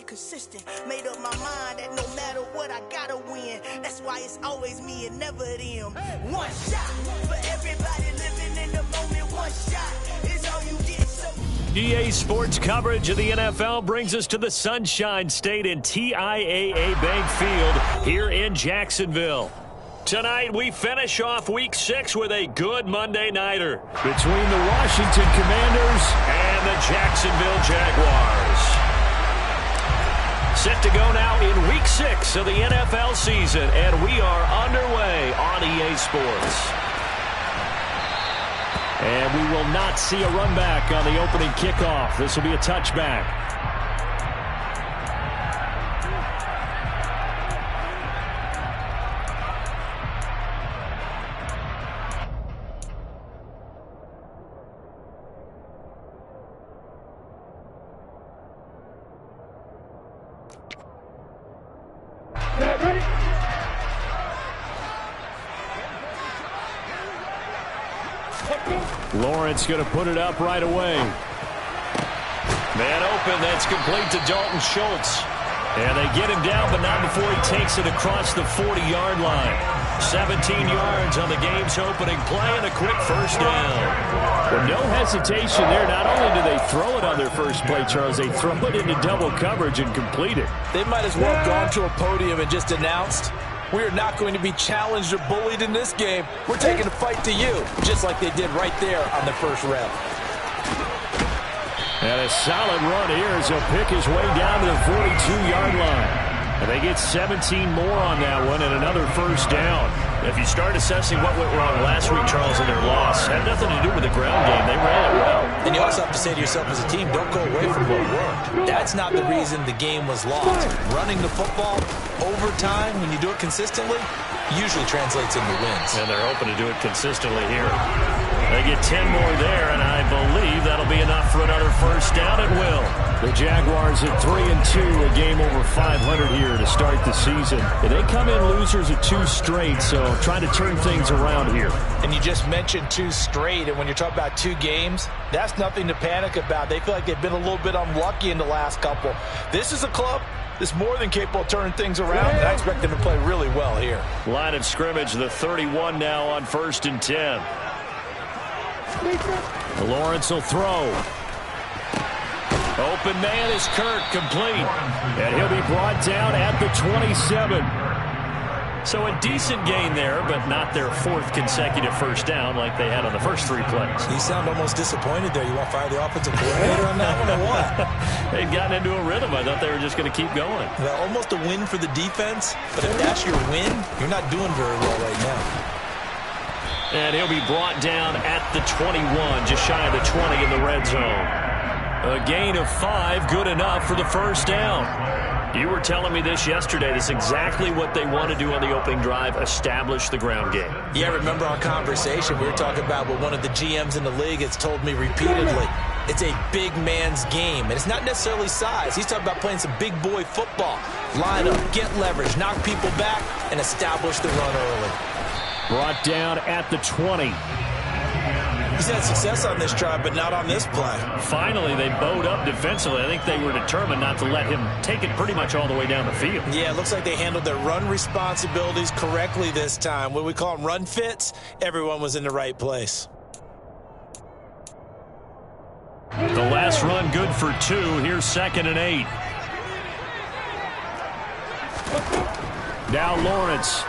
consistent. Made up my mind that no matter what, I gotta win. That's why it's always me and never them. One shot for everybody living in the moment. One shot is all you get. So EA Sports coverage of the NFL brings us to the Sunshine State in TIAA Bank Field here in Jacksonville. Tonight, we finish off Week 6 with a good Monday nighter between the Washington Commanders and the Jacksonville Jaguars. Set to go now in Week 6 of the NFL season, and we are underway on EA Sports. And we will not see a run back on the opening kickoff. This will be a touchback. Lawrence going to put it up right away. Man open, that's complete to Dalton Schultz. And they get him down, but not before he takes it across the 40-yard line. 17 yards on the game's opening play and a quick first down. Well, no hesitation there. Not only do they throw it on their first play, Charles, they throw it into double coverage and complete it. They might as well have gone to a podium and just announced, we are not going to be challenged or bullied in this game. We're taking a fight to you, just like they did right there on the first rep. And a solid run here as he'll pick his way down to the 42-yard line. And they get 17 more on that one and another first down. If you start assessing what went wrong last week, Charles, in their loss, had nothing to do with the ground game. They ran it well. And you also have to say to yourself as a team, don't go away from what worked. That's not the reason the game was lost. Running the football over time, when you do it consistently, usually translates into wins. And they're hoping to do it consistently here. They get 10 more there, and I believe that'll be enough for another first down. It will. The Jaguars at 3-2, a game over 500 here to start the season. And they come in losers of 2 straight, so trying to turn things around here. And you just mentioned 2 straight, and when you're talking about 2 games, that's nothing to panic about. They feel like they've been a little bit unlucky in the last couple. This is a club that's more than capable of turning things around, and I expect them to play really well here. Line of scrimmage, the 31 now on 1st and 10. Lawrence will throw. Open man is Kirk, complete. And he'll be brought down at the 27. So a decent gain there, but not their 4th consecutive first down like they had on the first 3 plays. You sound almost disappointed there. You want to fire the offensive coordinator on that one or what? They'd gotten into a rhythm. I thought they were just going to keep going. Well, almost a win for the defense, but if that's your win, you're not doing very well right now. And he'll be brought down at the 21, just shy of the 20 in the red zone. A gain of 5, good enough for the first down. You were telling me this yesterday. This is exactly what they want to do on the opening drive, establish the ground game. Yeah, remember our conversation? We were talking about what one of the GMs in the league has told me repeatedly. It's a big man's game, and it's not necessarily size. He's talking about playing some big boy football. Line up, get leverage, knock people back, and establish the run early. Brought down at the 20. He's had success on this drive, but not on this play. Finally, they bowed up defensively. I think they were determined not to let him take it pretty much all the way down the field. Yeah, it looks like they handled their run responsibilities correctly this time. What we call them run fits, everyone was in the right place. The last run good for 2. Here's 2nd and 8. Now Lawrence.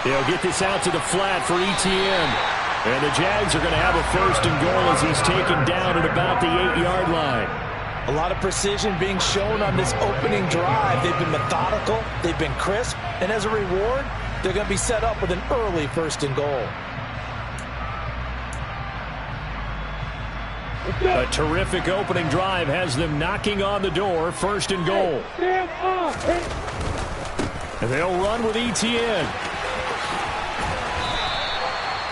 He'll get this out to the flat for Etienne. And the Jags are going to have a 1st and goal as he's taken down at about the 8-yard line. A lot of precision being shown on this opening drive. They've been methodical. They've been crisp. And as a reward, they're going to be set up with an early 1st and goal. A terrific opening drive has them knocking on the door. 1st and goal. And they'll run with Etienne.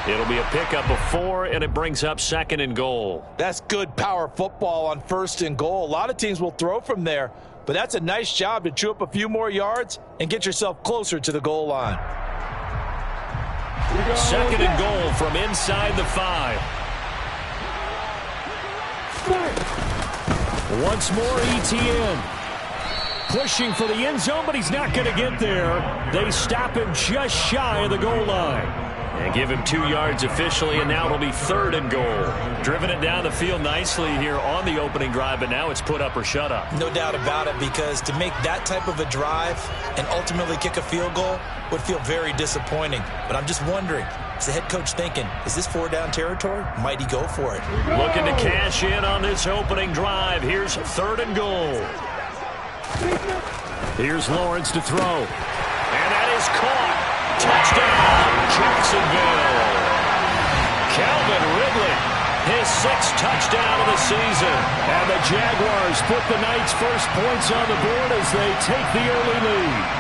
It'll be a pickup of 4, and it brings up 2nd and goal. That's good power football on 1st and goal. A lot of teams will throw from there, but that's a nice job to chew up a few more yards and get yourself closer to the goal line. 2nd and goal from inside the 5. Once more, Etienne. pushing for the end zone, but he's not going to get there. They stop him just shy of the goal line. And give him 2 yards officially, and now it'll be 3rd and goal. Driven it down the field nicely here on the opening drive, but now it's put up or shut up. No doubt about it, because to make that type of a drive and ultimately kick a field goal would feel very disappointing. But I'm just wondering, is the head coach thinking, is this 4-down territory? Might he go for it? Looking to cash in on this opening drive. Here's 3rd and goal. Here's Lawrence to throw. And that is caught. Touchdown, Jacksonville. Calvin Ridley, his 6th touchdown of the season. And the Jaguars put the Knights' first points on the board as they take the early lead.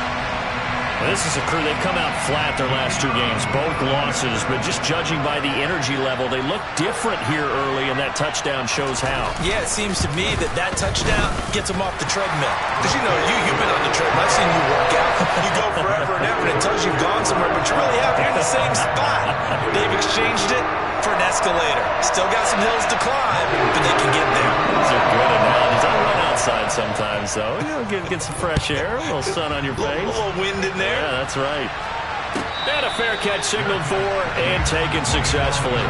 This is a crew. They've come out flat their last 2 games, both losses, but just judging by the energy level, they look different here early, and that touchdown shows how. Yeah, it seems to me that touchdown gets them off the treadmill. Because, you know, you've been on the treadmill. I've seen you work out. You go forever and ever, and it tells you you've gone somewhere, but you really have. You're in the same spot. They've exchanged it for an escalator. Still got some hills to climb, but they can get there. Those are good analogies. I run outside sometimes, though. You know, get some fresh air, a little sun on your face. A little wind in there. Yeah, that's right. And a fair catch signaled for and taken successfully.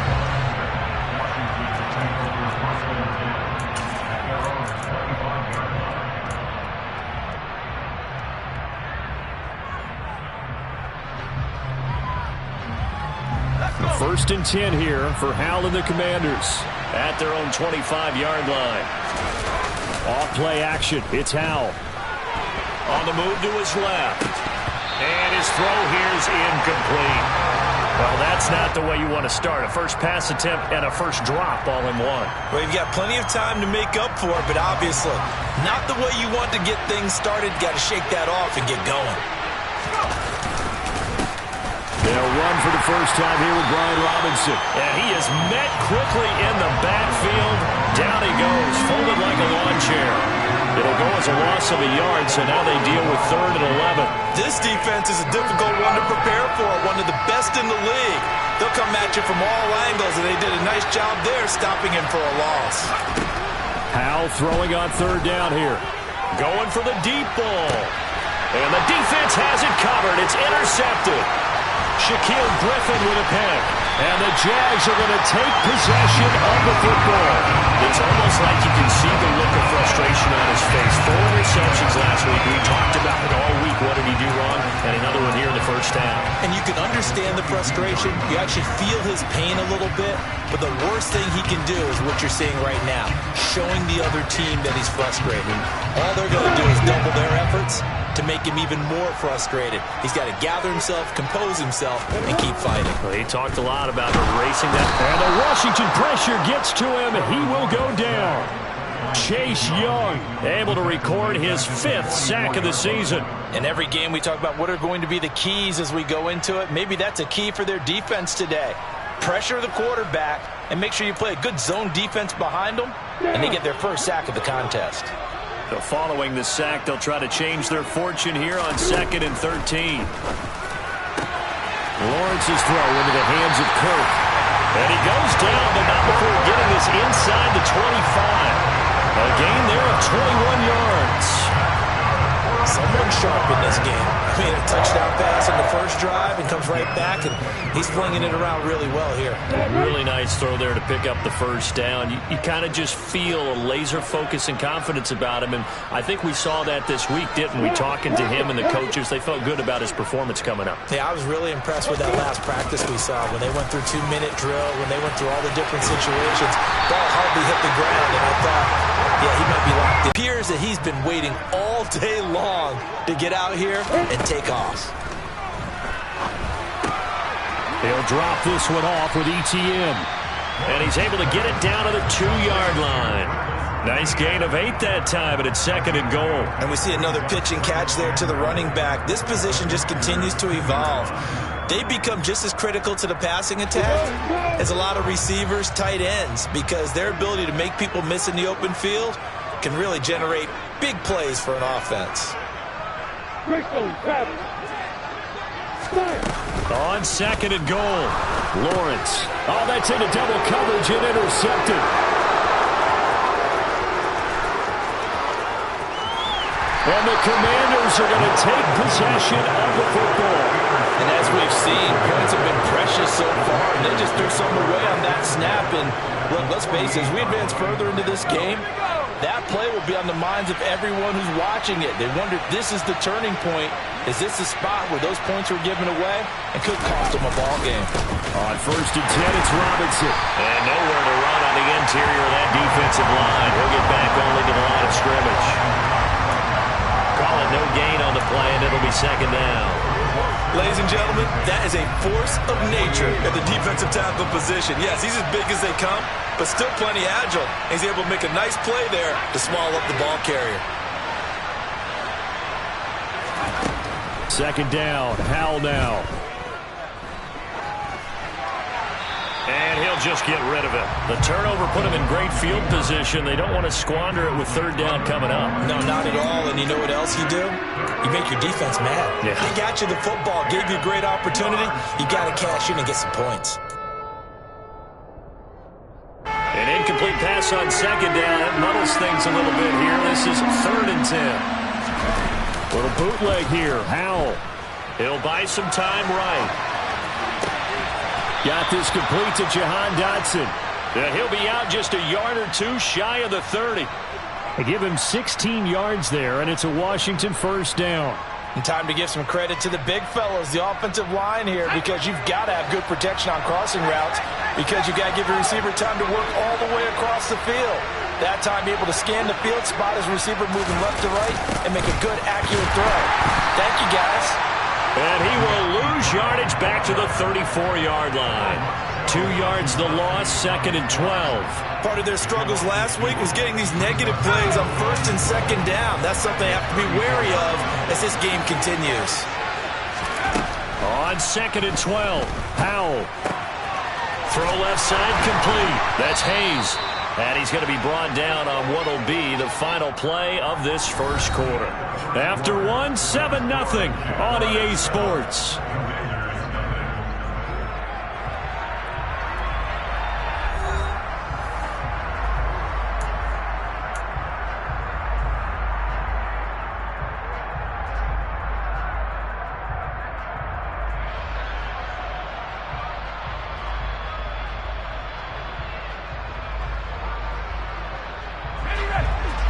First and 10 here for Hal and the Commanders. At their own 25-yard line. Off play action. It's Hal. On the move to his left. And his throw here's incomplete. Well, that's not the way you want to start. A first pass attempt and a first drop all in one. Well, you've got plenty of time to make up for it, but obviously not the way you want to get things started. Got to shake that off and get going. They'll run for the first time here with Brian Robinson. And he is met quickly in the backfield. Down he goes, folded like a lawn chair. It'll go as a loss of a yard, so now they deal with 3rd and 11. This defense is a difficult one to prepare for, one of the best in the league. They'll come at you from all angles, and they did a nice job there stopping him for a loss. Hal throwing on 3rd down here. Going for the deep ball. And the defense has it covered. It's intercepted. Shaquille Griffin with a pick. And the Jags are going to take possession of the football. It's almost like you can see the look of frustration on his face. 4 interceptions last week. We talked about it all week. What did he do wrong? And another one here in the first half. And you can understand the frustration. You actually feel his pain a little bit. But the worst thing he can do is what you're seeing right now, showing the other team that he's frustrated. All they're going to do is double their efforts to make him even more frustrated. He's got to gather himself, compose himself, and keep fighting. Well, he talked a lot about erasing that. And the Washington pressure gets to him. He will go down. Chase Young able to record his 5th sack of the season. In every game we talk about what are going to be the keys as we go into it. Maybe that's a key for their defense today. Pressure the quarterback and make sure you play a good zone defense behind them, and they get their first sack of the contest. So following the sack, they'll try to change their fortune here on 2nd and 13. Lawrence's throw into the hands of Kirk. And he goes down, but not before getting this inside the 25. A gain there of 21 yards. Someone sharp in this game. I mean, a touchdown pass on the first drive and comes right back, and he's flinging it around really well here. Really nice throw there to pick up the first down. You kind of just feel a laser focus and confidence about him, and I think we saw that this week, didn't we? Talking to him and the coaches, they felt good about his performance coming up. Yeah, I was really impressed with that last practice we saw when they went through 2-minute drill, when they went through all the different situations. Ball hardly hit the ground, and I thought, yeah, he might be locked in. It appears that he's been waiting all day long to get out here and take off. They'll drop this one off with ETN. And he's able to get it down to the 2-yard line. Nice gain of 8 that time, but it's 2nd and goal. And we see another pitch and catch there to the running back. This position just continues to evolve. They become just as critical to the passing attack as a lot of receivers, tight ends, because their ability to make people miss in the open field can really generate big plays for an offense. On 2nd and goal. Lawrence. Oh, that's into double coverage and intercepted. And the Commanders are going to take possession of the football. And as we've seen, points have been precious so far, and they just threw something away on that snap. And look, let's face it, as we advance further into this game, that play will be on the minds of everyone who's watching it. They wonder, this is the turning point. Is this the spot where those points were given away and could cost them a ball game? On 1st and 10, it's Robinson. And nowhere to run on the interior of that defensive line. He'll get back only to the line of scrimmage. Call it no gain on the play, and it'll be 2nd down. Ladies and gentlemen, that is a force of nature at the defensive tackle position. Yes, he's as big as they come, but still plenty agile. He's able to make a nice play there to swallow up the ball carrier. 2nd down, Howell now. And he'll just get rid of it. The turnover put him in great field position. They don't want to squander it with 3rd down coming up. No, not at all. And you know what else you do? You make your defense mad. Yeah. They got you the football, gave you a great opportunity. You got to cash in and get some points. An incomplete pass on 2nd down. That muddles things a little bit here. This is 3rd and 10. Little bootleg here, Howell. He'll buy some time right. Got this complete to Jahan Dotson. He'll be out just a yard or two shy of the 30. They give him 16 yards there, and it's a Washington 1st down. And time to give some credit to the big fellas, the offensive line here, because you've got to have good protection on crossing routes, because you've got to give the receiver time to work all the way across the field. That time, be able to scan the field, spot his receiver moving left to right, and make a good, accurate throw. Thank you, guys. And he will lose yardage back to the 34-yard line. 2 yards the loss, 2nd and 12. Part of their struggles last week was getting these negative plays on 1st and 2nd down. That's something they have to be wary of as this game continues. On 2nd and 12, Howell. Throw left side complete. That's Hayes. And he's going to be brought down on what will be the final play of this 1st quarter. After 7-0 on EA Sports.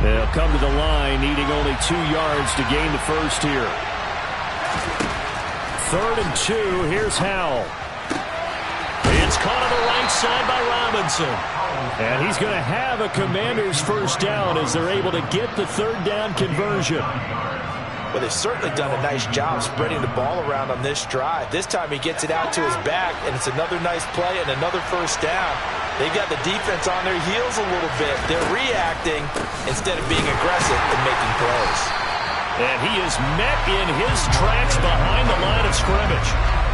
They'll come to the line, needing only 2 yards to gain the 1st here. 3rd and 2, here's Howell. It's caught on the right side by Robinson. And he's going to have a Commander's 1st down as they're able to get the 3rd down conversion. Well, they've certainly done a nice job spreading the ball around on this drive. This time he gets it out to his back, and it's another nice play and another 1st down. They've got the defense on their heels a little bit. They're reacting instead of being aggressive and making plays. And he is met in his tracks behind the line of scrimmage.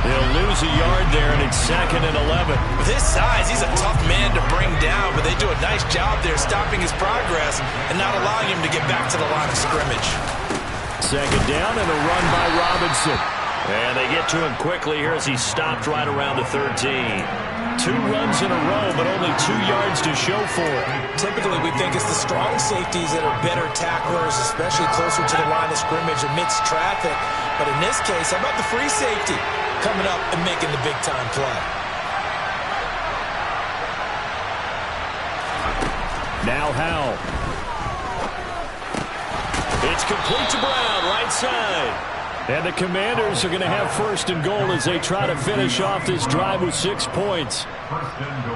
They'll lose a yard there, and it's 2nd and 11. With his size, he's a tough man to bring down, but they do a nice job there stopping his progress and not allowing him to get back to the line of scrimmage. 2nd down and a run by Robinson. And they get to him quickly here as he stopped right around the 13. 2 runs in a row, but only 2 yards to show for it. Typically, we think it's the strong safeties that are better tacklers, especially closer to the line of scrimmage amidst traffic. But in this case, how about the free safety coming up and making the big-time play? Now Howell. It's complete to Brown, right side. And the Commanders are going to have 1st and goal as they try to finish off this drive with 6 points.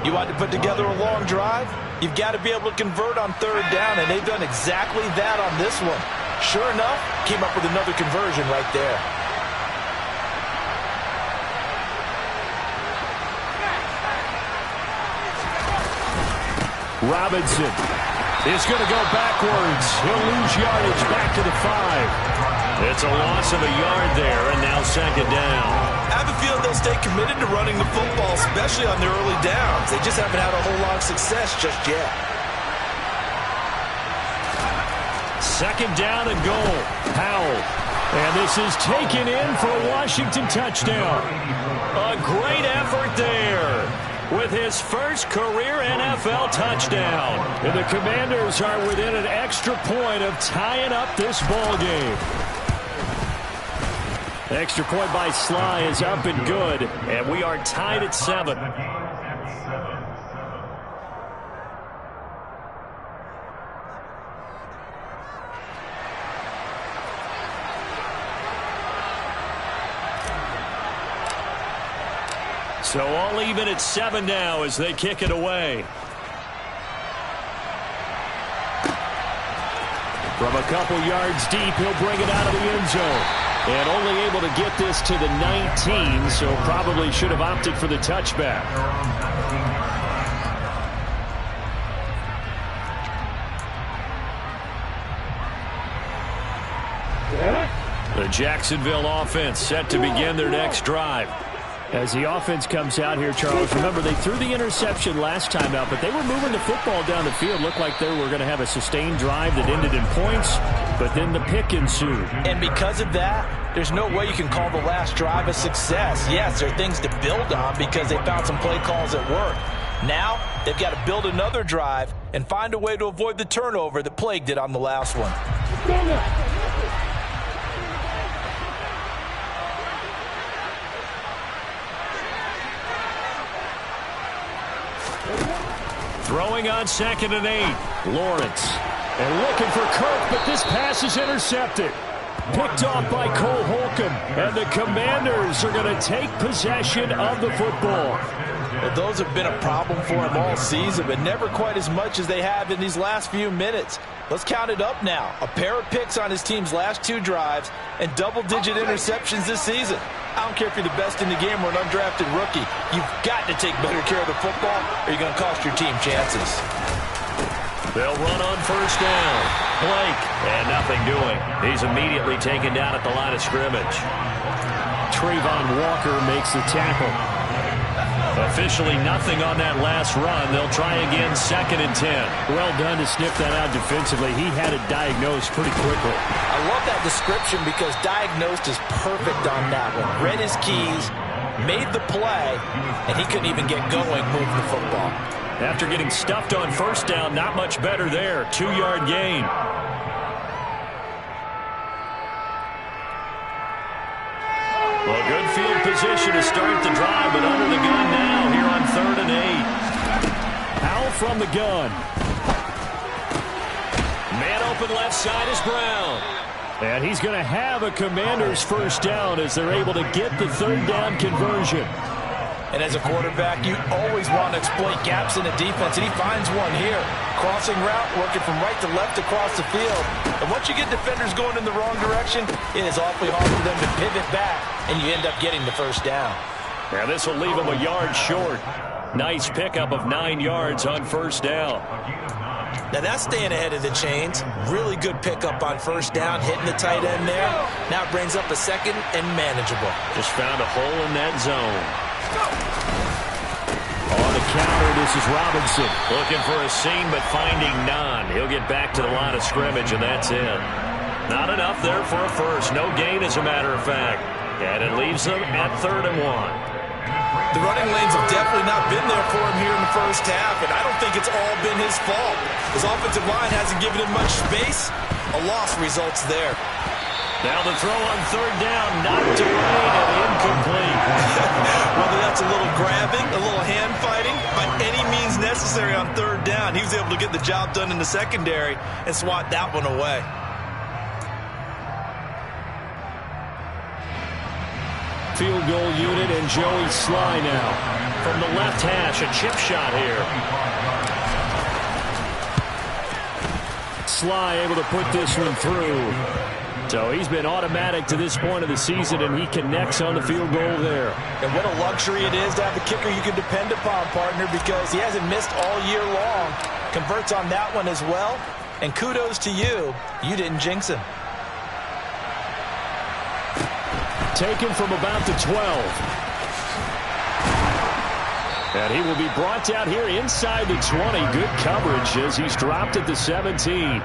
You want to put together a long drive? You've got to be able to convert on 3rd down, and they've done exactly that on this one. Sure enough, came up with another conversion right there. Robinson is going to go backwards. He'll lose yardage back to the 5. It's a loss of a yard there, and now 2nd down. I have a feeling they'll stay committed to running the football, especially on their early downs. They just haven't had a whole lot of success just yet. 2nd down and goal. Howell. And this is taken in for a Washington touchdown. A great effort there. with his first career NFL touchdown. And the Commanders are within an extra point of tying up this ball game. Extra point by Sly is up and good. And we are tied at 7. So all even at 7 now as they kick it away. From a couple yards deep, he'll bring it out of the end zone. And only able to get this to the 19, so probably should have opted for the touchback. The Jacksonville offense set to begin their next drive. As the offense comes out here, Charles, remember they threw the interception last time out, but they were moving the football down the field. Looked like they were going to have a sustained drive that ended in points, but then the pick ensued. And because of that, there's no way you can call the last drive a success. Yes, there are things to build on because they found some play calls at work. Now, they've got to build another drive and find a way to avoid the turnover that plagued it on the last one. Throwing on 2nd and 8. Lawrence. And looking for Kirk, but this pass is intercepted. Picked off by Cole Holcomb. And the Commanders are going to take possession of the football. Well, those have been a problem for them all season, but never quite as much as they have in these last few minutes. Let's count it up now. A pair of picks on his team's last 2 drives and double-digit interceptions this season. I don't care if you're the best in the game or an undrafted rookie. You've got to take better care of the football or you're going to cost your team chances. They'll run on 1st down. Blake, and nothing doing. He's immediately taken down at the line of scrimmage. Trayvon Walker makes the tackle. Officially nothing on that last run. They'll try again 2nd and 10. Well done to sniff that out defensively. He had it diagnosed pretty quickly. I love that description because diagnosed is perfect on that one. Read his keys, made the play, and he couldn't even get going moving the football. After getting stuffed on 1st down, not much better there. 2-yard gain. Well, good field position to start the drive, but under the gun now here on 3rd and 8. Powell from the gun. Man open left side is Brown. And he's going to have a Commanders 1st down as they're able to get the 3rd down conversion. And as a quarterback, you always want to exploit gaps in the defense, and he finds one here. Crossing route, working from right to left across the field. And once you get defenders going in the wrong direction, it is awfully hard for them to pivot back, and you end up getting the 1st down. Now this will leave him a yard short. Nice pickup of 9 yards on 1st down. Now that's staying ahead of the chains. Really good pickup on 1st down, hitting the tight end there. Now it brings up a 2nd and manageable. Just found a hole in that zone. On the counter, this is Robinson. Looking for a seam, but finding none. He'll get back to the line of scrimmage, and that's it. Not enough there for a first. No gain, as a matter of fact. And it leaves them at 3rd and 1. The running lanes have definitely not been there for him here in the 1st half, and I don't think it's all been his fault. His offensive line hasn't given him much space. A loss results there. Now the throw on 3rd down, knocked away and incomplete. Whether that's a little grabbing, a little hand fighting, by any means necessary on 3rd down, he was able to get the job done in the secondary and swat that one away. Field goal unit and Joey Sly now. From the left hash, a chip shot here. Sly able to put this one through. So he's been automatic to this point of the season, and he connects on the field goal there. And what a luxury it is to have a kicker you can depend upon, partner, because he hasn't missed all year long. Converts on that one as well. And kudos to you. You didn't jinx him. Taken from about the 12. And he will be brought down here inside the 20. Good coverage as he's dropped at the 17.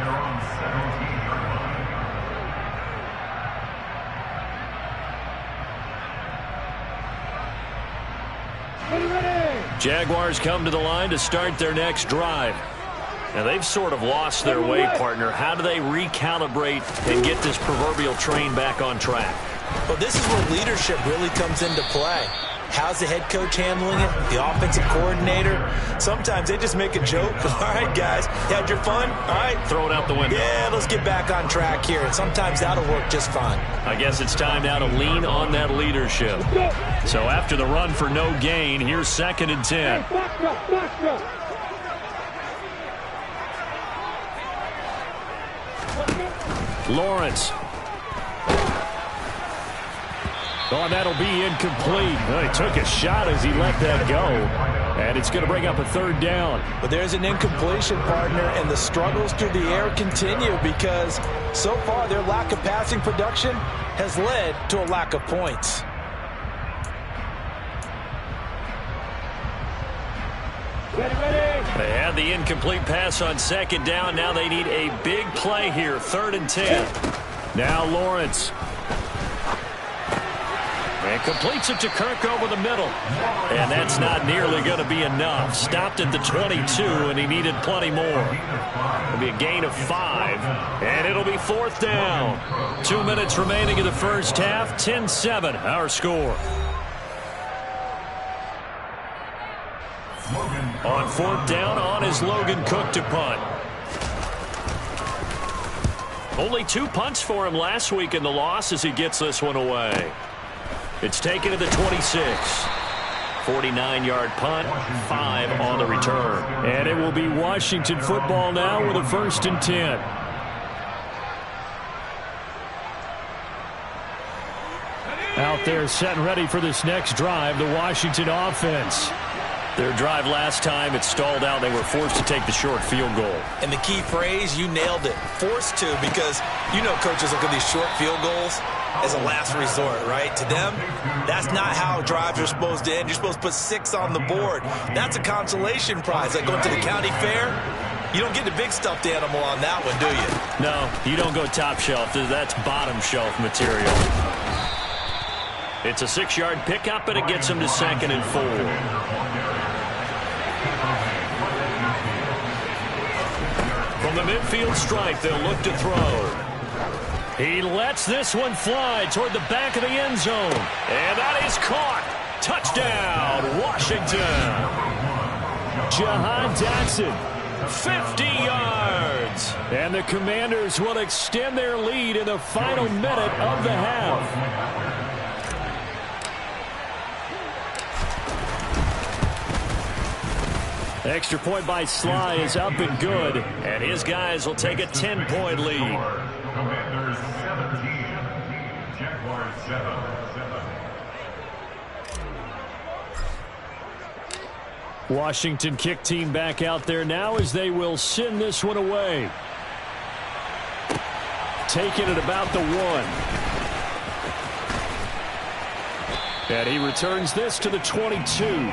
Jaguars come to the line to start their next drive. Now, they've sort of lost their way, partner. How do they recalibrate and get this proverbial train back on track? Well, this is where leadership really comes into play. How's the head coach handling it? The offensive coordinator? Sometimes they just make a joke. All right, guys, you had your fun? All right. Throw it out the window. Yeah, let's get back on track here. And sometimes that'll work just fine. I guess it's time now to lean on that leadership. So after the run for no gain, here's 2nd and 10. Lawrence. Oh, that'll be incomplete. Well, he took a shot as he let that go. And it's going to bring up a 3rd down. But there's an incompletion, partner, and the struggles through the air continue because so far their lack of passing production has led to a lack of points. They had the incomplete pass on 2nd down. Now they need a big play here. 3rd and 10. Now Lawrence. And completes it to Kirk over the middle. And that's not nearly going to be enough. Stopped at the 22, and he needed plenty more. It'll be a gain of 5, and it'll be 4th down. 2 minutes remaining in the first half. 10-7, our score. On 4th down, on is Logan Cook to punt. Only 2 punts for him last week in the loss as he gets this one away. It's taken to the 26. 49-yard punt, 5 on the return. And it will be Washington football now with a 1st and 10. Out there set and ready for this next drive, the Washington offense. Their drive last time, it stalled out. They were forced to take the short field goal. And the key phrase, you nailed it, forced to, because you know coaches look at these short field goals as a last resort, right? To them, that's not how drives are supposed to end. You're supposed to put 6 on the board. That's a consolation prize. Like going to the county fair, you don't get the big stuffed animal on that one, do you? No, you don't go top shelf. That's bottom shelf material. It's a 6-yard pickup, and it gets them to 2nd and 4. From the midfield stripe, they'll look to throw. He lets this one fly toward the back of the end zone. And that is caught. Touchdown, Washington. Jahan Dotson. 50 yards. And the Commanders will extend their lead in the final minute of the half. Extra point by Sly is up and good. And his guys will take a 10-point lead. Commanders 17, Jaguars 7. Washington kick team back out there now as they will send this one away. Taking it about the 1. And he returns this to the 22.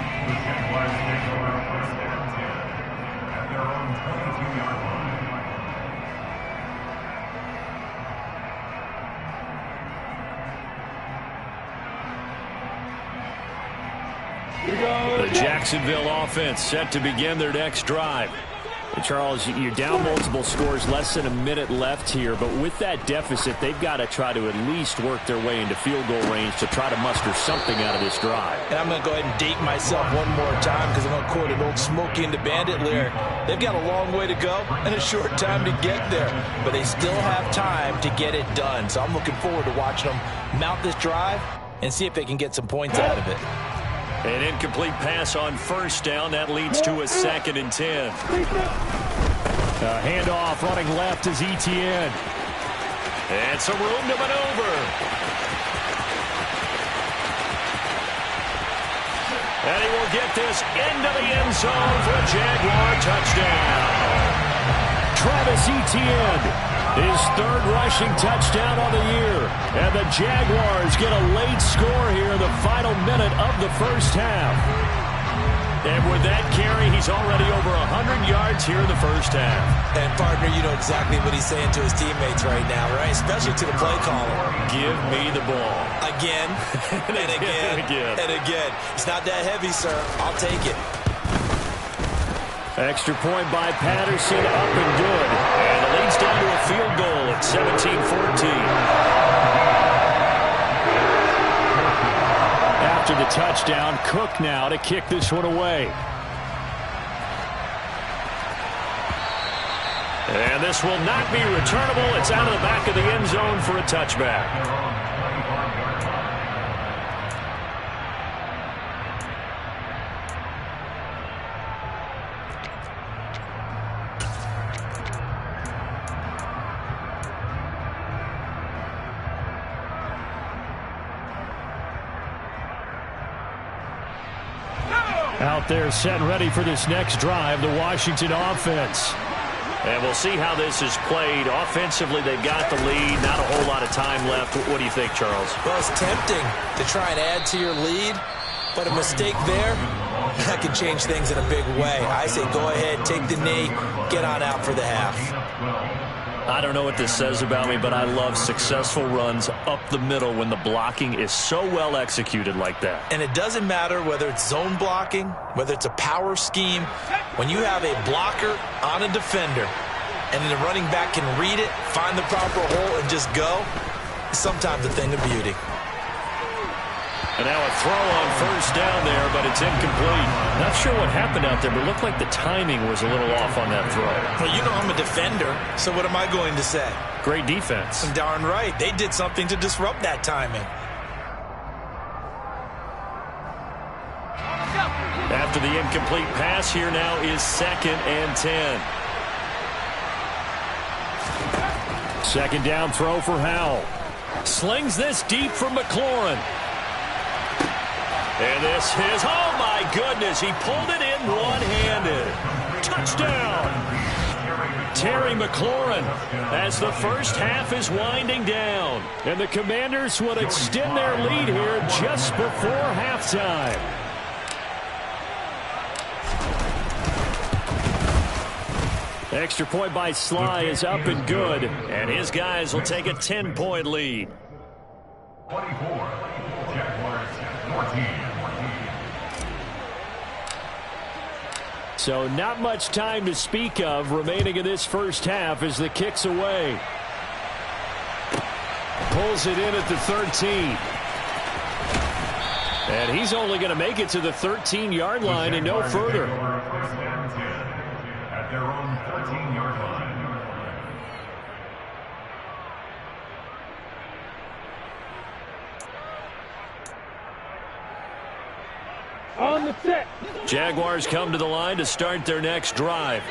The Jacksonville offense set to begin their next drive. And Charles, you're down multiple scores, less than a minute left here, but with that deficit, they've got to try to at least work their way into field goal range to try to muster something out of this drive. And I'm going to go ahead and date myself one more time because I'm going to quote an old Smokey and the Bandit lyric. They've got a long way to go and a short time to get there, but they still have time to get it done. So I'm looking forward to watching them mount this drive and see if they can get some points out of it. An incomplete pass on 1st down. That leads to a 2nd and 10. Handoff running left is Etienne. And some room to maneuver. And he will get this into the end zone for a Jaguar touchdown. Travis Etienne. His 3rd rushing touchdown on the year. And the Jaguars get a late score here in the final minute of the first half. And with that carry, he's already over 100 yards here in the first half. And, partner, you know exactly what he's saying to his teammates right now, right? Especially to the play caller. Give me the ball. Again, and again, and again. It's not that heavy, sir. I'll take it. Extra point by Patterson, up and good. And it leads down to a field goal at 17-14. After the touchdown, Cook now to kick this one away. And this will not be returnable. It's out of the back of the end zone for a touchback. Out there set and ready for this next drive, the Washington offense. And we'll see how this is played. Offensively, they've got the lead. Not a whole lot of time left. What do you think, Charles? Well, it's tempting to try and add to your lead, but a mistake there, that can change things in a big way. I say go ahead, take the knee, get on out for the half. I don't know what this says about me, but I love successful runs up the middle when the blocking is so well executed like that. And it doesn't matter whether it's zone blocking, whether it's a power scheme. When you have a blocker on a defender and the running back can read it, find the proper hole, and just go, it's sometimes a thing of beauty. And now a throw on first down there, but it's incomplete. Not sure what happened out there, but it looked like the timing was a little off on that throw. Well, you know I'm a defender, so what am I going to say? Great defense. Darn right. They did something to disrupt that timing. After the incomplete pass, here now is 2nd and 10. Second down throw for Howell. Slings this deep for McLaurin. And this is, oh my goodness, he pulled it in one-handed. Touchdown! Terry McLaurin as the first half is winding down. And the Commanders would extend their lead here just before halftime. Extra point by Sly is up and good. And his guys will take a 10-point lead. 24, Jaguars 14. So not much time to speak of remaining in this first half as the kick's away. Pulls it in at the 13. And he's only going to make it to the 13-yard line and no further. First and 10 at their own 13-yard line. On the set. Jaguars come to the line to start their next drive.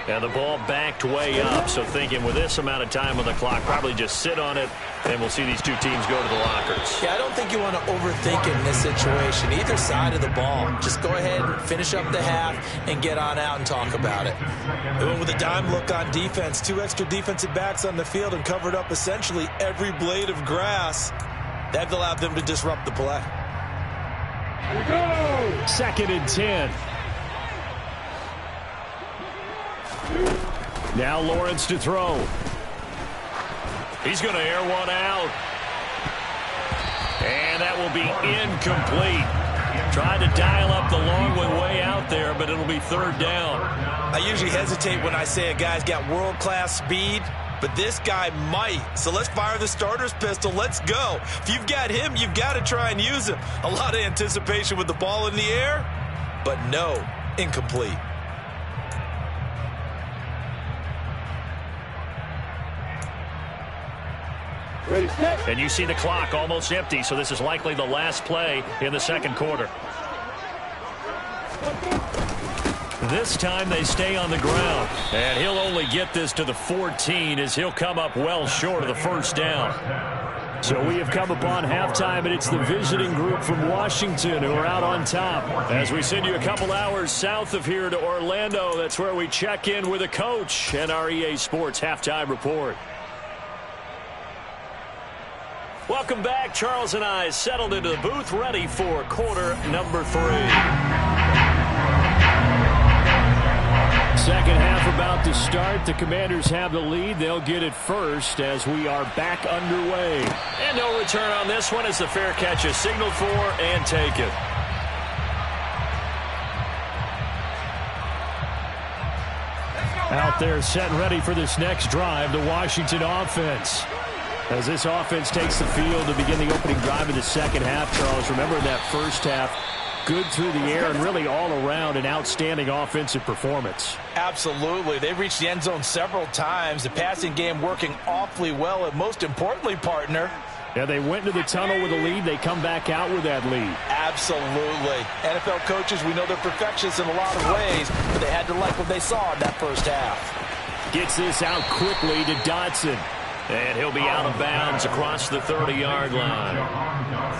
And the ball backed way up, so thinking with this amount of time on the clock, probably just sit on it, and we'll see these two teams go to the lockers. Yeah, I don't think you want to overthink it in this situation. Either side of the ball. Just go ahead and finish up the half and get on out and talk about it. They went with a dime look on defense. 2 extra defensive backs on the field and covered up essentially every blade of grass. That allowed them to disrupt the play. Go! 2nd and 10. Now Lawrence to throw. He's going to air one out. And that will be incomplete. Tried to dial up the long one way out there, but it'll be 3rd down. I usually hesitate when I say a guy's got world-class speed, but this guy might. So let's fire the starter's pistol. Let's go. If you've got him, you've got to try and use him. A lot of anticipation with the ball in the air, but no, incomplete. And you see the clock almost empty, so this is likely the last play in the 2nd quarter. This time they stay on the ground. And he'll only get this to the 14 as he'll come up well short of the 1st down. So we have come upon halftime, and it's the visiting group from Washington who are out on top. As we send you a couple hours south of here to Orlando, that's where we check in with a coach and our EA Sports halftime report. Welcome back. Charles and I settled into the booth, ready for quarter number 3. Second half about to start. The Commanders have the lead. They'll get it first as we are back underway. And no return on this one as the fair catch is signaled for and taken. Out there set and ready for this next drive, the Washington offense. As this offense takes the field to begin the opening drive of the second half, Charles, remember in that first half, good through the air and really all around an outstanding offensive performance. Absolutely. They've reached the end zone several times. The passing game working awfully well. And most importantly, partner, yeah, they went into the tunnel with a lead. They come back out with that lead. Absolutely. NFL coaches, we know they're perfectionists in a lot of ways, but they had to like what they saw in that first half. Gets this out quickly to Dotson. And he'll be out of bounds across the 30-yard line.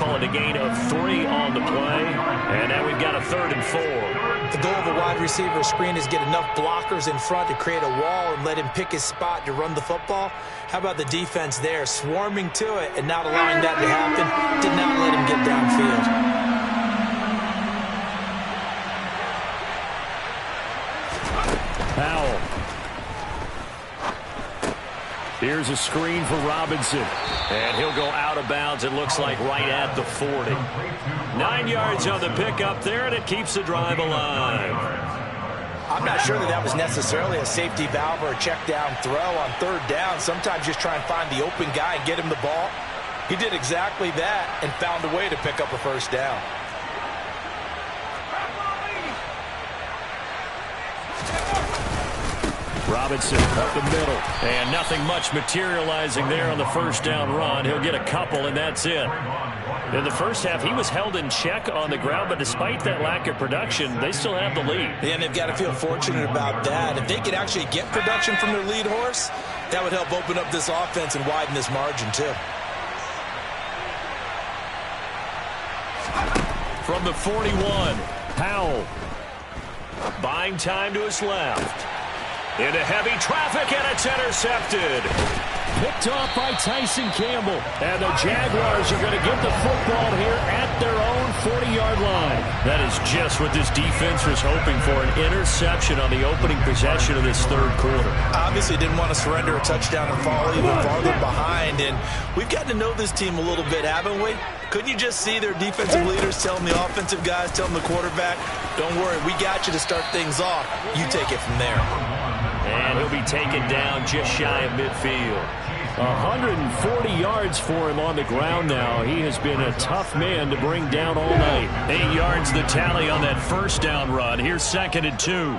Calling a gain of 3 on the play. And now we've got a 3rd and 4. The goal of a wide receiver screen is get enough blockers in front to create a wall and let him pick his spot to run the football. How about the defense there, swarming to it and not allowing that to happen? Did not let him get downfield. Powell. Here's a screen for Robinson. And he'll go out of bounds, it looks like, right at the 40. 9 yards on the pickup there, and it keeps the drive alive. I'm not sure that was necessarily a safety valve or a check down throw on 3rd down. Sometimes just try and find the open guy and get him the ball. He did exactly that and found a way to pick up a 1st down. Robinson up the middle. And nothing much materializing there on the 1st down run. He'll get a couple, and that's it. In the first half, he was held in check on the ground, but despite that lack of production, they still have the lead. And they've got to feel fortunate about that. If they could actually get production from their lead horse, that would help open up this offense and widen this margin, too. From the 41, Powell. buying time to his left. Into heavy traffic, and it's intercepted. Picked off by Tyson Campbell. And the Jaguars are going to get the football here at their own 40-yard line. That is just what this defense was hoping for, an interception on the opening possession of this 3rd quarter. Obviously didn't want to surrender a touchdown and fall even farther behind. And we've gotten to know this team a little bit, haven't we? Couldn't you just see their defensive leaders telling the offensive guys, telling the quarterback, don't worry, we got you to start things off. You take it from there. And he'll be taken down just shy of midfield. 140 yards for him on the ground now. He has been a tough man to bring down all night. 8 yards the tally on that 1st down run. Here's 2nd and 2.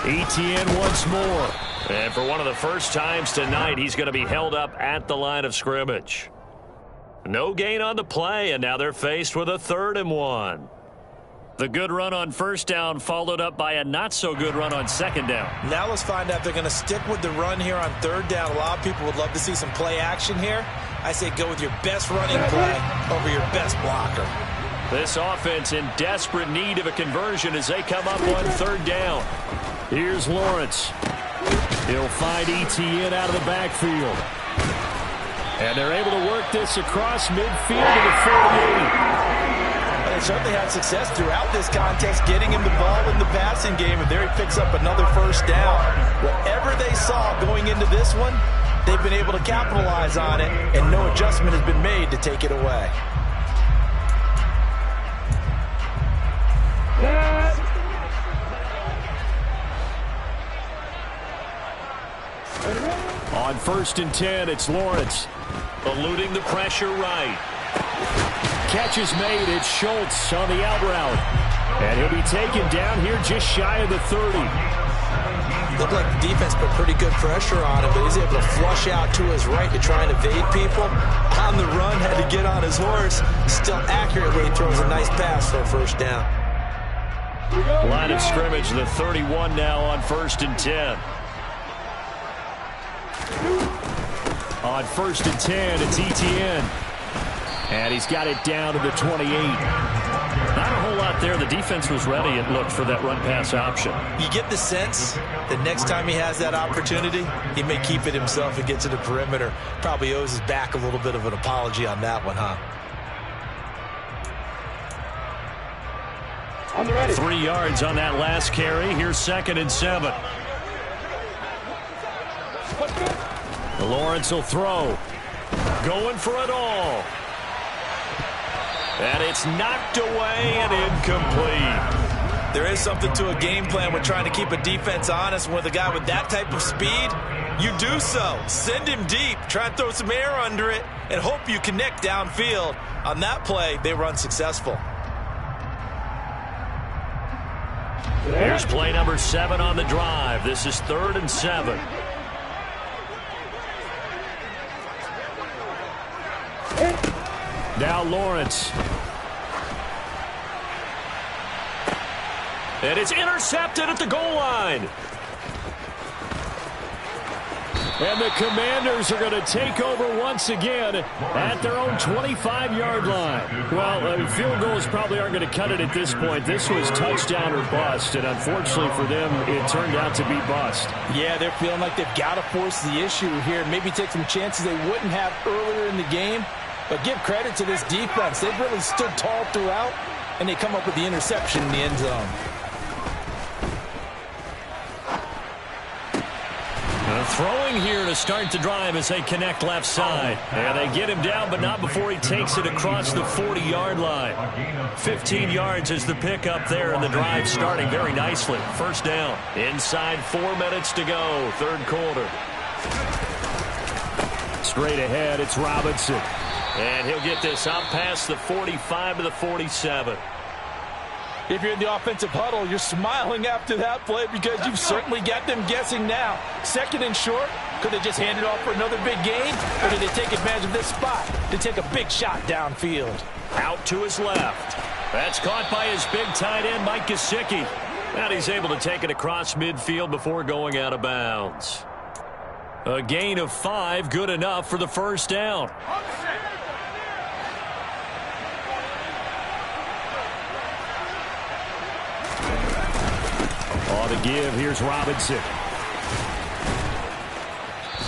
ETN once more. And for one of the first times tonight, he's going to be held up at the line of scrimmage. No gain on the play, and now they're faced with a 3rd and 1. The good run on 1st down followed up by a not-so-good run on 2nd down. Now let's find out if they're going to stick with the run here on 3rd down. A lot of people would love to see some play action here. I say go with your best running play over your best blocker. This offense in desperate need of a conversion as they come up on 3rd down. Here's Lawrence. He'll find ETN out of the backfield. And they're able to work this across midfield to the 48. They certainly had success throughout this contest getting him the ball in the passing game, and there he picks up another 1st down. Whatever they saw going into this one, they've been able to capitalize on it, and no adjustment has been made to take it away. On 1st and 10, it's Lawrence. Eluding the pressure right. Catch is made. It's Schultz on the out route. And he'll be taken down here just shy of the 30. Looked like the defense put pretty good pressure on him, but he's able to flush out to his right to try and evade people. On the run, had to get on his horse. Still accurately throws a nice pass for a 1st down. Line of scrimmage, the 31 now on 1st and 10. On 1st and 10, it's ETN. And he's got it down to the 28. Not a whole lot there. The defense was ready, it looked, for that run-pass option. You get the sense that next time he has that opportunity, he may keep it himself and get to the perimeter. Probably owes his back a little bit of an apology on that one, huh? 3 yards on that last carry. Here's 2nd and 7. Lawrence will throw. Going for it all. And it's knocked away and incomplete. There is something to a game plan with trying to keep a defense honest. With a guy with that type of speed, you do so. Send him deep. Try and throw some air under it and hope you connect downfield. On that play, they were unsuccessful. Here's play number 7 on the drive. This is 3rd and 7. Now Lawrence. And it's intercepted at the goal line. And the Commanders are going to take over once again at their own 25-yard line. Well, field goals probably aren't going to cut it at this point. This was touchdown or bust, and unfortunately for them, it turned out to be bust. Yeah, they're feeling like they've got to force the issue here, maybe take some chances they wouldn't have earlier in the game. But give credit to this defense. They've really stood tall throughout, and they come up with the interception in the end zone. Throwing here to start the drive as they connect left side. And they get him down, but not before he takes it across the 40-yard line. 15 yards is the pickup there, and the drive starting very nicely. First down. Inside 4 minutes to go, 3rd quarter. Straight ahead, it's Robinson. And he'll get this out past the 45 to the 47. If you're in the offensive huddle, you're smiling after that play because you've certainly got them guessing now. 2nd and short, could they just hand it off for another big gain? Or did they take advantage of this spot to take a big shot downfield? Out to his left. That's caught by his big tight end, Mike Gesicki. And he's able to take it across midfield before going out of bounds. A gain of 5, good enough for the first down. On the give, here's Robinson.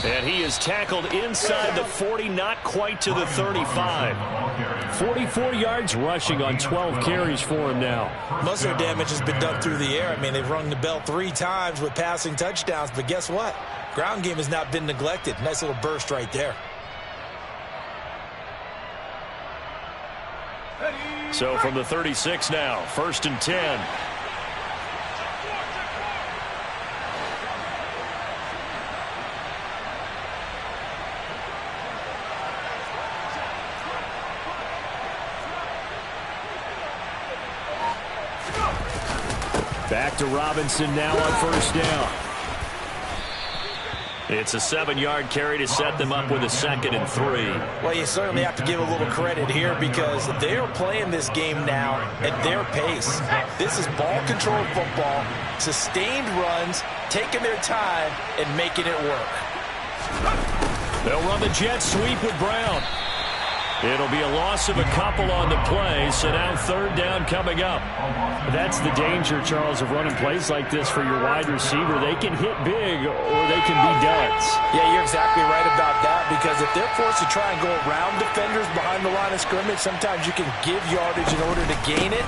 And he is tackled inside the 40, not quite to the 35. 44 yards rushing on 12 carries for him now. Most of their damage has been done through the air. I mean, they've rung the bell 3 times with passing touchdowns, but guess what? Ground game has not been neglected. Nice little burst right there. So from the 36 now, 1st and 10. Back to Robinson now on 1st down. It's a 7-yard carry to set them up with a 2nd and 3. Well, you certainly have to give a little credit here because they are playing this game now at their pace. This is ball control football, sustained runs, taking their time, and making it work. They'll run the jet sweep with Brown. It'll be a loss of a couple on the play, so now 3rd down coming up. That's the danger, Charles, of running plays like this for your wide receiver. They can hit big or they can be duds. Yeah, you're exactly right about that because if they're forced to try and go around defenders behind the line of scrimmage, sometimes you can give yardage in order to gain it.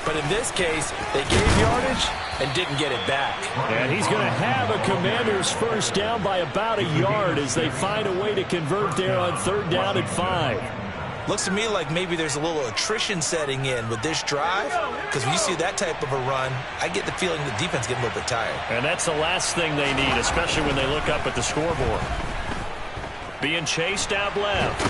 But in this case, they gave yardage and didn't get it back. And he's going to have a Commanders first down by about a yard as they find a way to convert there on 3rd down and 5. Looks to me like maybe there's a little attrition setting in with this drive because when you see that type of a run, I get the feeling the defense getting a little bit tired. And that's the last thing they need, especially when they look up at the scoreboard. Being chased out left.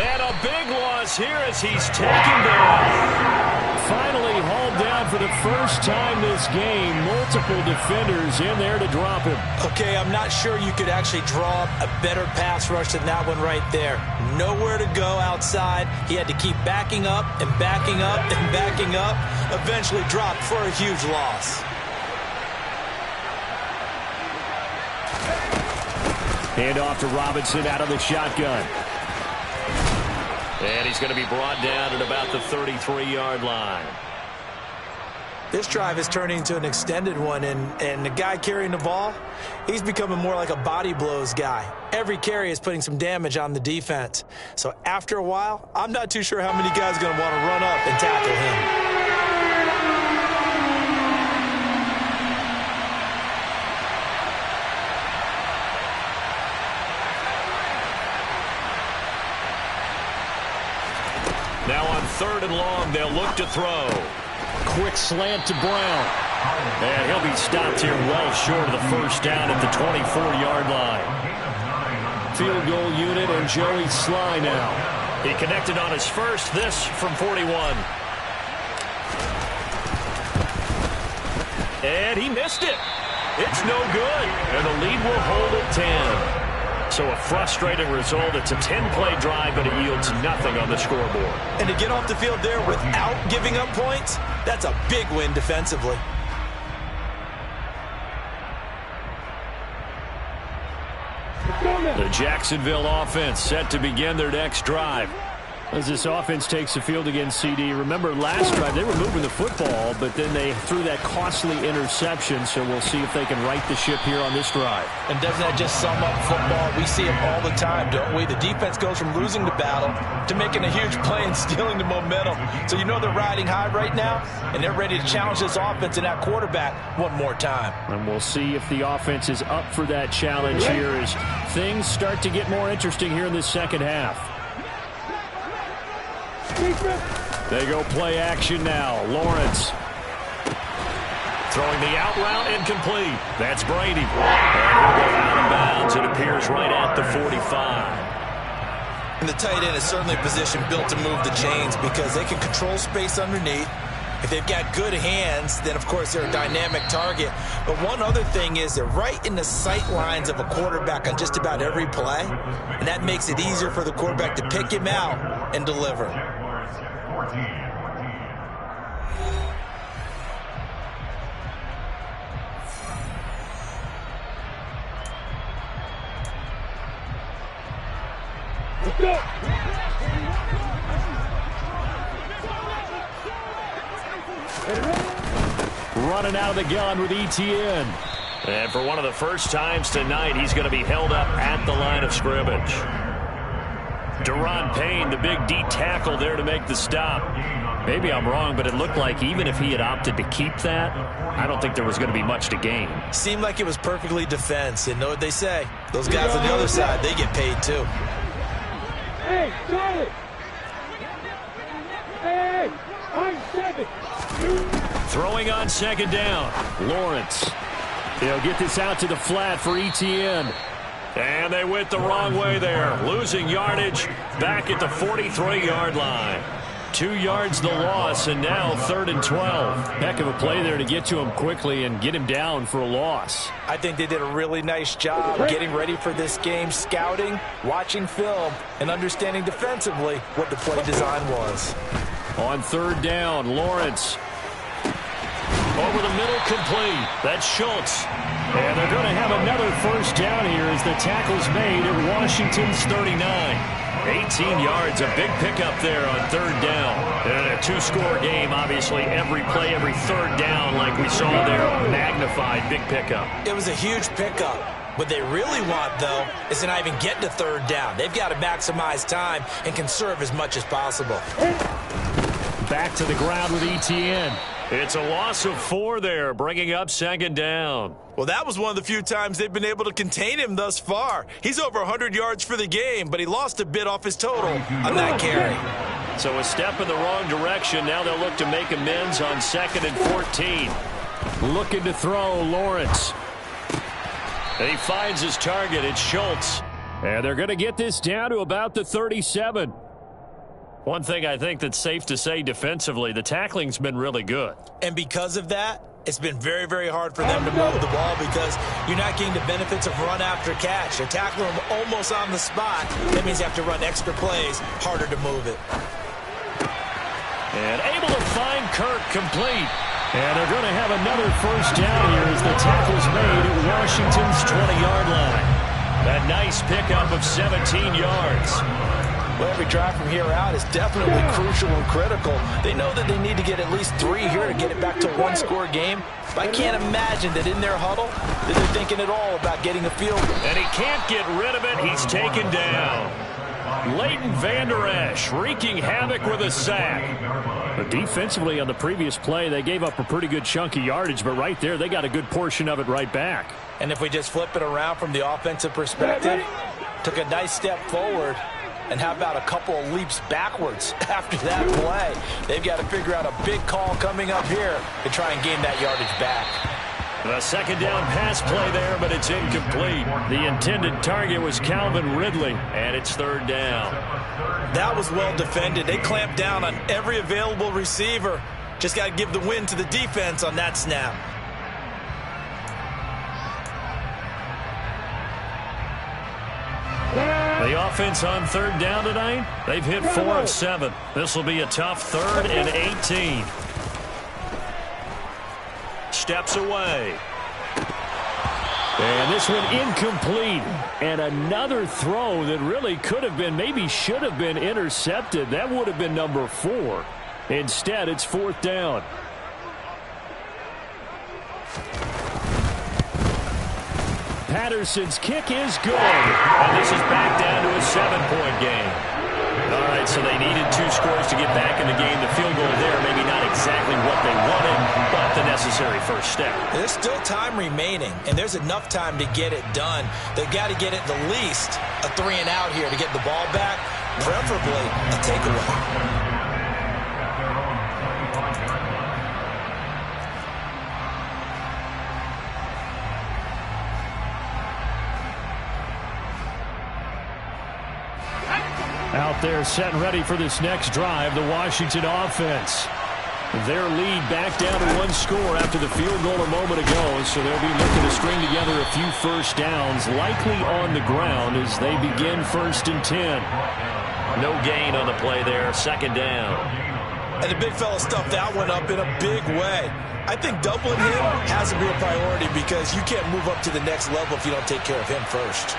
And a big loss here as he's taken down. Finally hauled down for the first time this game. Multiple defenders in there to drop him. Okay, I'm not sure you could actually draw up a better pass rush than that one right there. Nowhere to go outside. He had to keep backing up and backing up and backing up. Eventually dropped for a huge loss. Hand off to Robinson out of the shotgun. And he's going to be brought down at about the 33-yard line. This drive is turning into an extended one, and the guy carrying the ball, he's becoming more like a body blows guy. Every carry is putting some damage on the defense. So after a while, I'm not too sure how many guys are going to want to run up and tackle him. Now on 3rd and long, they'll look to throw. quick slant to Brown. And he'll be stopped here well short of the first down at the 24-yard line. Field goal unit and Joey Sly now. He connected on his first, this from 41. And he missed it. It's no good. And the lead will hold at 10. So a frustrating result. It's a 10-play drive, but it yields nothing on the scoreboard. And to get off the field there without giving up points, that's a big win defensively. The Jacksonville offense set to begin their next drive. As this offense takes the field against CD, remember last drive they were moving the football, but then they threw that costly interception, so we'll see if they can right the ship here on this drive. And doesn't that just sum up football? We see it all the time, don't we? The defense goes from losing the battle to making a huge play and stealing the momentum. So you know they're riding high right now, and they're ready to challenge this offense and that quarterback one more time. And we'll see if the offense is up for that challenge here as things start to get more interesting here in this second half. They go play action now. Lawrence. Throwing the out route incomplete. That's Brady. And he'll go out of bounds. It appears right at the 45. And the tight end is certainly a position built to move the chains because they can control space underneath. If they've got good hands, then of course they're a dynamic target. But one other thing is they're right in the sight lines of a quarterback on just about every play. And that makes it easier for the quarterback to pick him out and deliver. Let's go. Running out of the gun with ETN. And for one of the first times tonight, he's going to be held up at the line of scrimmage. Deron Payne, the big D tackle there to make the stop. Maybe I'm wrong, but it looked like even if he had opted to keep that, I don't think there was going to be much to gain. Seemed like it was perfectly defense. And know what they say? Those guys on the other side, they get paid too. Hey, Charlie! Hey, I'm 7. Throwing on second down. Lawrence. He'll get this out to the flat for ETN. And they went the wrong way there. Losing yardage back at the 43-yard line. 2 yards the loss, and now 3rd and 12. Heck of a play there to get to him quickly and get him down for a loss. I think they did a really nice job getting ready for this game, scouting, watching film, and understanding defensively what the play design was. On 3rd down, Lawrence. Over the middle, complete. That's Schultz. And they're going to have another first down here as the tackle's made at Washington's 39. 18 yards, a big pickup there on 3rd down. And a 2-score game, obviously, every play, every 3rd down, like we saw there, magnified big pickup. It was a huge pickup. What they really want, though, is to not even get to 3rd down. They've got to maximize time and conserve as much as possible. Back to the ground with ETN. It's a loss of 4 there, bringing up 2nd down. Well, that was one of the few times they've been able to contain him thus far. He's over 100 yards for the game, but he lost a bit off his total on that carry. So a step in the wrong direction. Now they'll look to make amends on 2nd and 14. Looking to throw, Lawrence. And he finds his target. It's Schultz. And they're going to get this down to about the 37. One thing I think that's safe to say defensively, the tackling's been really good. And because of that, it's been very, very hard for them to move the ball because you're not getting the benefits of run after catch. They're tackling them almost on the spot. That means you have to run extra plays, harder to move it. And able to find Kirk, complete. And they're going to have another first down here as the tackle's made at Washington's 20-yard line. A nice pickup of 17 yards. Well, every drive from here out is definitely crucial and critical. They know that they need to get at least 3 here to get it back to a 1-score game. But I can't imagine that in their huddle that they're thinking at all about getting a field goal. And he can't get rid of it. He's taken down. Leighton Vander Esch wreaking havoc with a sack. But defensively on the previous play, they gave up a pretty good chunk of yardage, but right there, they got a good portion of it right back. And if we just flip it around from the offensive perspective, took a nice step forward, And how about a couple of leaps backwards after that play? They've got to figure out a big call coming up here to try and gain that yardage back. A second down pass play there, but it's incomplete. The intended target was Calvin Ridley, and it's third down. That was well defended. They clamped down on every available receiver. Just got to give the win to the defense on that snap. The offense on third down tonight, they've hit 4 of 7. This will be a tough 3rd and 18. Steps away. And this one incomplete. And another throw that really could have been, maybe should have been intercepted. That would have been number 4. Instead, it's 4th down. Patterson's kick is good. And this is back down to a 7-point game. All right, so they needed 2 scores to get back in the game. The field goal there, maybe not exactly what they wanted, but the necessary first step. There's still time remaining, and there's enough time to get it done. They've got to get at the least a 3 and out here to get the ball back, preferably a takeaway. Out there set and ready for this next drive, the Washington offense. Their lead back down to 1 score after the field goal a moment ago, so they'll be looking to string together a few first downs, likely on the ground as they begin 1st and 10. No gain on the play there, 2nd down. And the big fella stuffed that one up in a big way. I think doubling him has to be a priority because you can't move up to the next level if you don't take care of him first.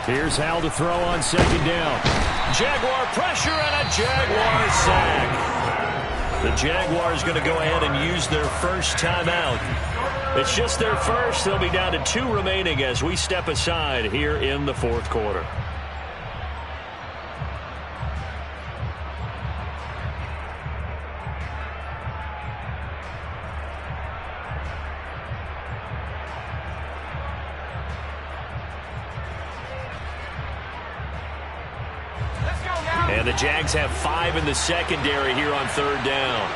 Here's Hal to throw on 2nd down. Jaguar pressure and a Jaguar sack. The Jaguars going to go ahead and use their first timeout. It's just their first. They'll be down to 2 remaining as we step aside here in the 4th quarter. And the Jags have 5 in the secondary here on 3rd down.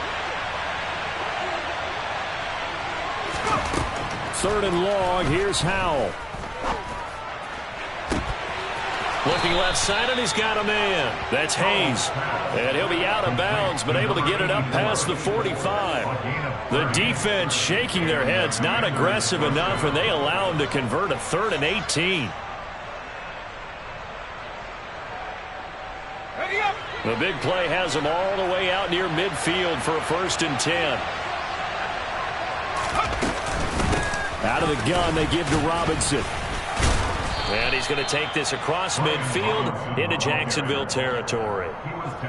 3rd and long. Here's Howell. Looking left side, and he's got a man. That's Hayes. And he'll be out of bounds, but able to get it up past the 45. The defense shaking their heads, not aggressive enough, and they allow him to convert a 3rd and 18. The big play has them all the way out near midfield for a 1st and 10. Out of the gun, they give to Robinson. And he's going to take this across midfield into Jacksonville territory.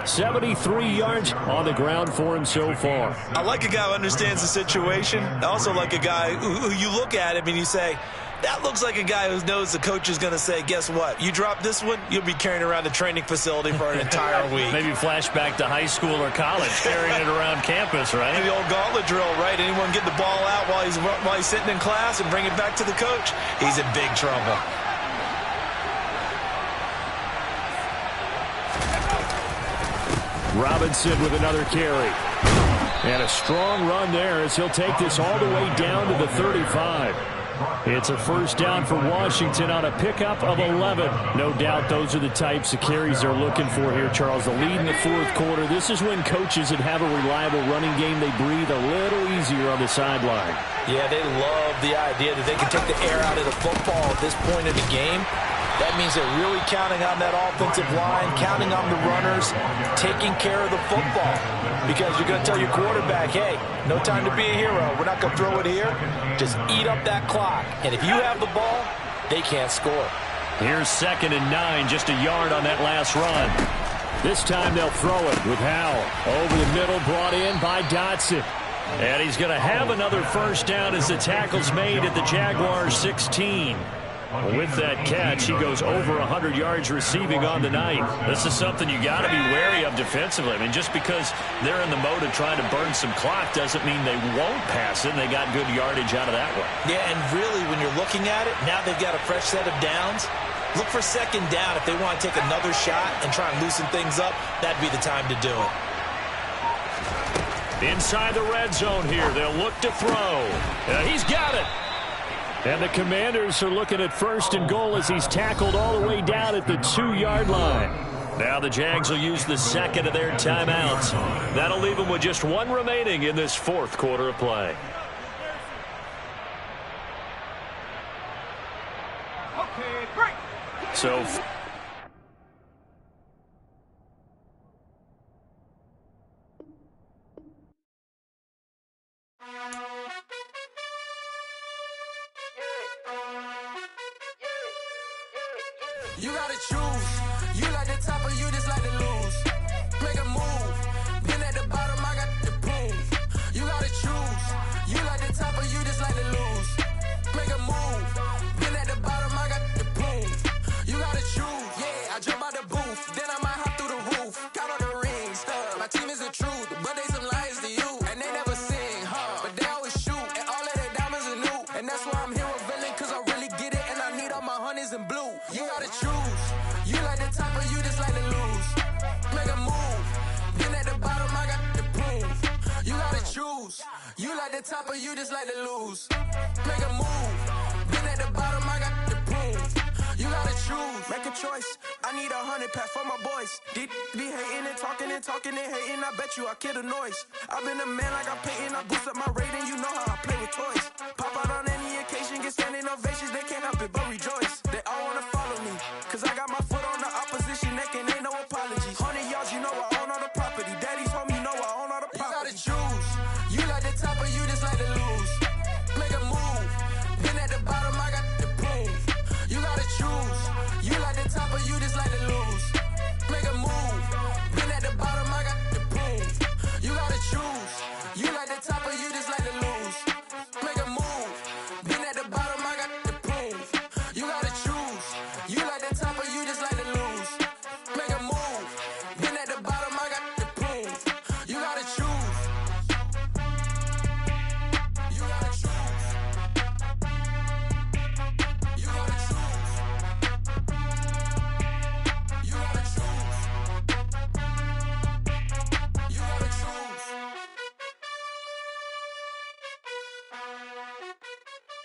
73 yards on the ground for him so far. I like a guy who understands the situation. I also like a guy who you look at him and you say, that looks like a guy who knows the coach is going to say, guess what? You drop this one, you'll be carrying around the training facility for an entire week. Maybe flashback to high school or college, carrying it around campus, right? The old gauntlet drill, right? Anyone get the ball out while he's sitting in class and bring it back to the coach? He's in big trouble. Robinson with another carry. And a strong run there as he'll take this all the way down to the 35. It's a 1st down for Washington on a pickup of 11. No doubt those are the types of carries they're looking for here, Charles. The lead in the 4th quarter. This is when coaches that have a reliable running game, they breathe a little easier on the sideline. Yeah, they love the idea that they can take the air out of the football at this point in the game. That means they're really counting on that offensive line, counting on the runners, taking care of the football. Because you're going to tell your quarterback, hey, no time to be a hero. We're not going to throw it here. Just eat up that clock. And if you have the ball, they can't score. Here's 2nd and 9, just a yard on that last run. This time they'll throw it with Howell. Over the middle, brought in by Dotson. And he's going to have another 1st down as the tackle's made at the Jaguars 16. With that catch, he goes over 100 yards receiving on the night. This is something you got to be wary of defensively. I mean, just because they're in the mode of trying to burn some clock doesn't mean they won't pass it. They got good yardage out of that one. Yeah, and really, when you're looking at it, now they've got a fresh set of downs. Look for second down. If they want to take another shot and try and loosen things up, that'd be the time to do it. Inside the red zone here, they'll look to throw. He's got it. And the Commanders are looking at 1st and goal as he's tackled all the way down at the 2-yard line. Now the Jags will use the second of their timeouts. That'll leave them with just one remaining in this 4th quarter of play. Okay, break. So you gotta choose. You like the top or you just like to lose. Make a move. Been at the bottom, I got the prove. You gotta choose. You like the top or you just like to lose. Make a move. Been at the bottom, I got the prove. You gotta choose. Yeah, I jump out the booth. Then I might hop through the roof. Count on the rings. My team is the truth, but they some liars to you. And they never sing, but they always shoot. And all of their diamonds are new. And that's why I'm here with villain, cause I really get it. And I need all my honeys in blue. You gotta choose. You like the top or you just like to lose. Make a move. Been at the bottom, I got the proof. You gotta choose. You like the top or you just like to lose. Make a move. Been at the bottom, I got the proof. You gotta choose. Make a choice. I need 100 pack for my boys. Be hating and talking and hating. I bet you I kill the noise. I've been a man like I'm Peyton. I boost up my rating. You know how I play with toys. Pop out on any occasion, get standing ovations. They can't help it but rejoice. They all wanna follow me, cause I got my foot on the opposition neck and ain't no apologies. 100 yards, you know I own all the property. Daddy's home, you know I own all the property. You gotta choose. You like the top or you just like to lose. Make a move. Been at the bottom, I got the proof. You gotta choose. You like the top or you just like to lose.